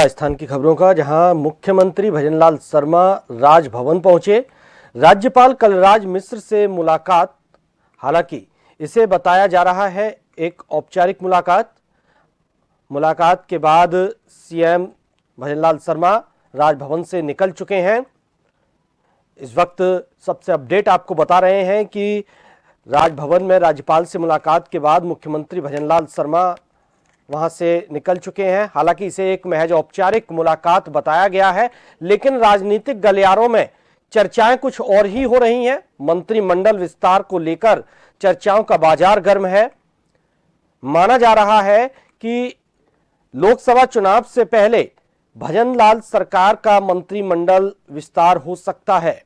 राजस्थान की खबरों का, जहां मुख्यमंत्री भजनलाल शर्मा राजभवन पहुंचे। राज्यपाल कलराज मिश्र से मुलाकात। हालांकि इसे बताया जा रहा है एक औपचारिक मुलाकात के बाद सीएम भजनलाल शर्मा राजभवन से निकल चुके हैं। इस वक्त सबसे अपडेट आपको बता रहे हैं कि राजभवन में राज्यपाल से मुलाकात के बाद मुख्यमंत्री भजनलाल शर्मा वहां से निकल चुके हैं। हालांकि इसे एक महज औपचारिक मुलाकात बताया गया है, लेकिन राजनीतिक गलियारों में चर्चाएं कुछ और ही हो रही हैं। मंत्रिमंडल विस्तार को लेकर चर्चाओं का बाजार गर्म है। माना जा रहा है कि लोकसभा चुनाव से पहले भजनलाल सरकार का मंत्रिमंडल विस्तार हो सकता है,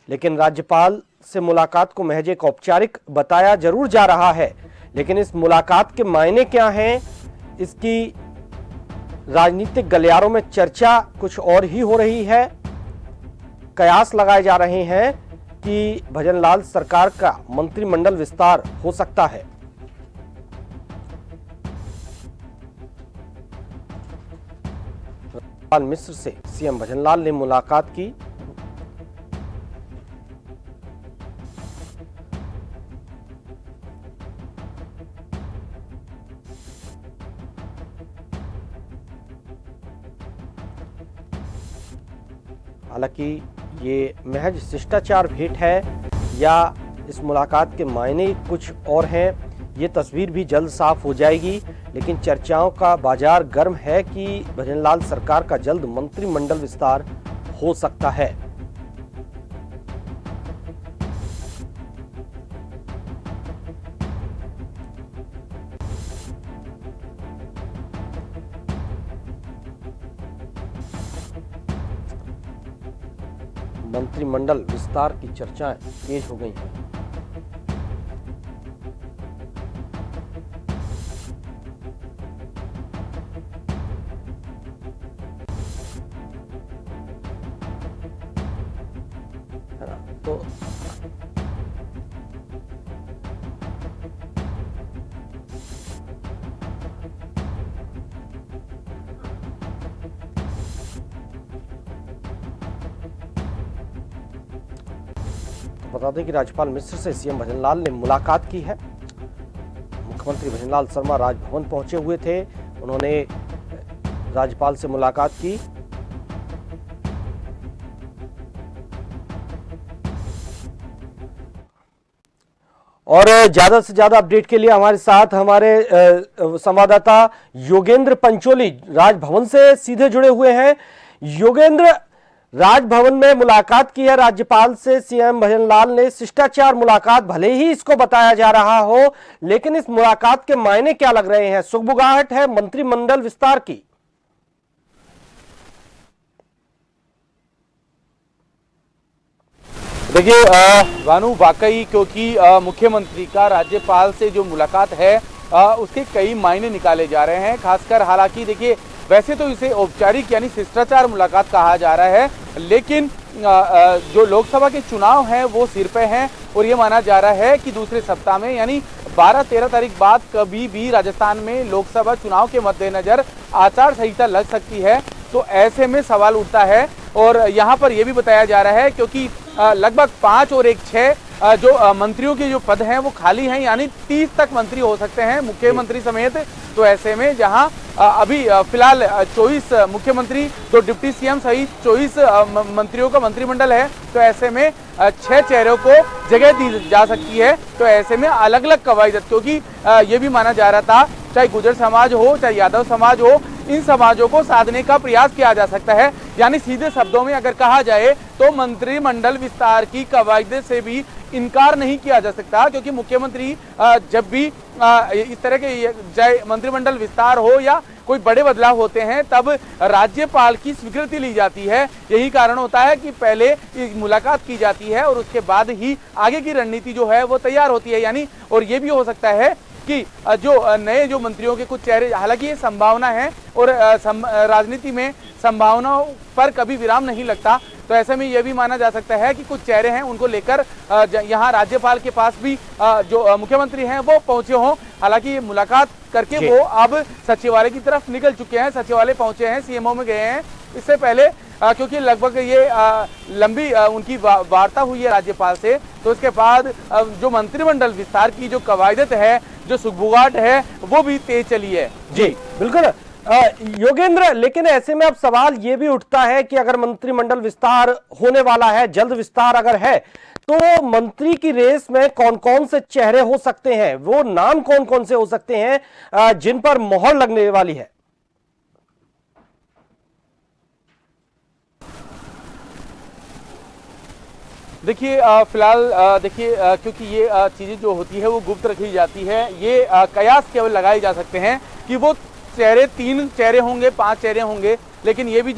लेकिन राज्यपाल से मुलाकात को महज एक औपचारिक बताया जरूर जा रहा है। लेकिन इस मुलाकात के मायने क्या हैं, इसकी राजनीतिक गलियारों में चर्चा कुछ और ही हो रही है। कयास लगाए जा रहे हैं कि भजनलाल सरकार का मंत्रिमंडल विस्तार हो सकता है। राज्यपाल मिश्र से सीएम भजनलाल ने मुलाकात की। हालांकि ये महज शिष्टाचार भेंट है या इस मुलाकात के मायने कुछ और हैं, ये तस्वीर भी जल्द साफ हो जाएगी। लेकिन चर्चाओं का बाजार गर्म है कि भजनलाल सरकार का जल्द मंत्रिमंडल विस्तार हो सकता है। मंत्रिमंडल विस्तार की चर्चाएं तेज हो गई हैं। है ना? तो बता दें कि राज्यपाल मिश्र से सीएम भजनलाल ने मुलाकात की है। मुख्यमंत्री भजनलाल शर्मा राजभवन पहुंचे हुए थे, उन्होंने राज्यपाल से मुलाकात की। और ज्यादा से ज्यादा अपडेट के लिए हमारे साथ हमारे संवाददाता योगेंद्र पंचोली राजभवन से सीधे जुड़े हुए हैं। योगेंद्र, राजभवन में मुलाकात की है राज्यपाल से सीएम भजनलाल ने। शिष्टाचार मुलाकात भले ही इसको बताया जा रहा हो, लेकिन इस मुलाकात के मायने क्या लग रहे हैं? सुगबुगाहट है मंत्रिमंडल विस्तार की। देखिए भानु, वाकई क्योंकि मुख्यमंत्री का राज्यपाल से जो मुलाकात है उसके कई मायने निकाले जा रहे हैं। खासकर हालांकि देखिए, वैसे तो इसे औपचारिक यानी शिष्टाचार मुलाकात कहा जा रहा है, लेकिन जो लोकसभा के चुनाव हैं वो सिर पे हैं और ये माना जा रहा है कि दूसरे सप्ताह में यानी 12-13 तारीख बाद कभी भी राजस्थान में लोकसभा चुनाव के मद्देनजर आचार संहिता लग सकती है। तो ऐसे में सवाल उठता है और यहाँ पर यह भी बताया जा रहा है क्योंकि लगभग 5 और 1 6 जो मंत्रियों के जो पद हैं वो खाली हैं, यानी 30 तक मंत्री हो सकते हैं मुख्यमंत्री समेत। तो ऐसे में जहां अभी फिलहाल 24 मुख्यमंत्री, 2 डिप्टी सीएम सहित 24 मंत्रियों का मंत्रिमंडल है, तो ऐसे में 6 चेहरों को जगह दी जा सकती है। तो ऐसे में अलग अलग कवायद, क्योंकि ये भी माना जा रहा था चाहे गुर्जर समाज हो चाहे यादव समाज हो, इन समाजों को साधने का प्रयास किया जा सकता है। यानी सीधे शब्दों में अगर कहा जाए तो मंत्रिमंडल विस्तार की कवायद से भी इनकार नहीं किया जा सकता, क्योंकि मुख्यमंत्री जब भी इस तरह के चाहे मंत्रिमंडल विस्तार हो या कोई बड़े बदलाव होते हैं तब राज्यपाल की स्वीकृति ली जाती है। यही कारण होता है कि पहले मुलाकात की जाती है और उसके बाद ही आगे की रणनीति जो है वो तैयार होती है। यानी और ये भी हो सकता है कि जो नए जो मंत्रियों के कुछ चेहरे, हालांकि ये संभावना है और राजनीति में संभावनाओं पर कभी विराम नहीं लगता, तो ऐसे में यह भी माना जा सकता है कि कुछ चेहरे हैं उनको लेकर यहाँ राज्यपाल के पास भी जो मुख्यमंत्री हैं वो पहुंचे हों। हालांकि मुलाकात करके वो अब सचिवालय की तरफ निकल चुके हैं, सचिवालय पहुंचे हैं, सीएमओ में गए हैं। इससे पहले क्योंकि लगभग ये लंबी उनकी वार्ता हुई है राज्यपाल से, तो इसके बाद जो मंत्रिमंडल विस्तार की जो कवायद है, जो सुगबुगाहट है, वो भी तेज चली है। जी बिल्कुल योगेंद्र, लेकिन ऐसे में अब सवाल ये भी उठता है कि अगर मंत्रिमंडल विस्तार होने वाला है, जल्द विस्तार अगर है, तो मंत्री की रेस में कौन कौन से चेहरे हो सकते हैं, वो नाम कौन कौन से हो सकते हैं जिन पर मोहर लगने वाली है? देखिए फिलहाल देखिए क्योंकि ये चीज़ें जो होती है वो गुप्त रखी जाती है, ये कयास केवल लगाए जा सकते हैं कि वो चेहरे 3 चेहरे होंगे, 5 चेहरे होंगे, लेकिन ये भी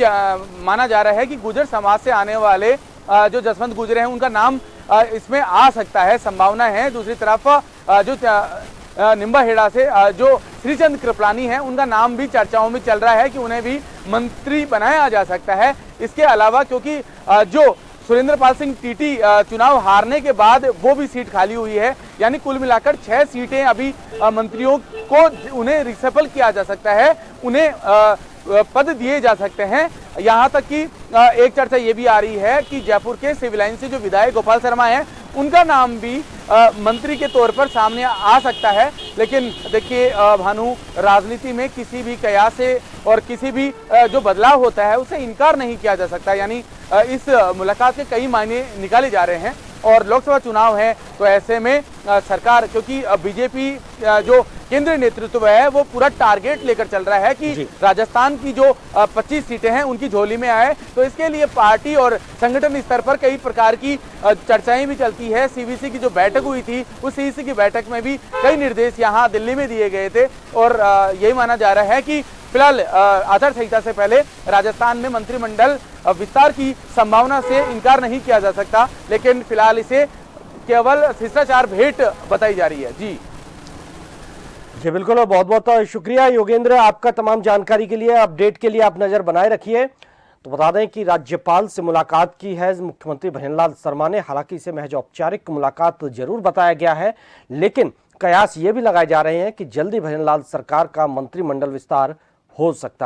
माना जा रहा है कि गुर्जर समाज से आने वाले जो जसवंत गुर्जर हैं उनका नाम इसमें आ सकता है, संभावना है। दूसरी तरफ जो निम्बाहेड़ा से जो श्रीचंद कृपलानी हैं उनका नाम भी चर्चाओं में चल रहा है कि उन्हें भी मंत्री बनाया जा सकता है। इसके अलावा क्योंकि जो सुरेंद्रपाल सिंह टीटी चुनाव हारने के बाद वो भी सीट खाली हुई है, यानी कुल मिलाकर 6 सीटें अभी मंत्रियों को उन्हें रिसफल किया जा सकता है, उन्हें पद दिए जा सकते हैं। यहाँ तक कि एक चर्चा ये भी आ रही है कि जयपुर के सिविल लाइन से जो विधायक गोपाल शर्मा हैं उनका नाम भी मंत्री के तौर पर सामने आ सकता है। लेकिन देखिए भानु, राजनीति में किसी भी कयास से और किसी भी जो बदलाव होता है उसे इनकार नहीं किया जा सकता, यानी इस मुलाकात के कई मायने निकाले जा रहे हैं और लोकसभा चुनाव है, तो ऐसे में सरकार, क्योंकि बीजेपी जो केंद्रीय नेतृत्व है वो पूरा टारगेट लेकर चल रहा है कि राजस्थान की जो 25 सीटें हैं उनकी झोली में आए, तो इसके लिए पार्टी और संगठन स्तर पर कई प्रकार की चर्चाएं भी चलती है। सीवीसी की जो बैठक हुई थी, उस सीवीसी की बैठक में भी कई निर्देश यहाँ दिल्ली में दिए गए थे और यही माना जा रहा है कि फिलहाल आचार संहिता से पहले राजस्थान में मंत्रिमंडल विस्तार की संभावना से इनकार नहीं किया जा सकता, लेकिन फिलहाल इसे केवल शिष्टाचार भेंट बताई जा रही है। जी बिल्कुल, बहुत बहुत शुक्रिया योगेंद्र आपका तमाम जानकारी के लिए, अपडेट के लिए आप नजर बनाए रखिए। तो बता दें कि राज्यपाल से मुलाकात की है मुख्यमंत्री भजनलाल शर्मा ने। हालांकि इसे महज औपचारिक मुलाकात जरूर बताया गया है, लेकिन कयास ये भी लगाए जा रहे हैं कि जल्दी भजनलाल सरकार का मंत्रिमंडल विस्तार हो सकता है।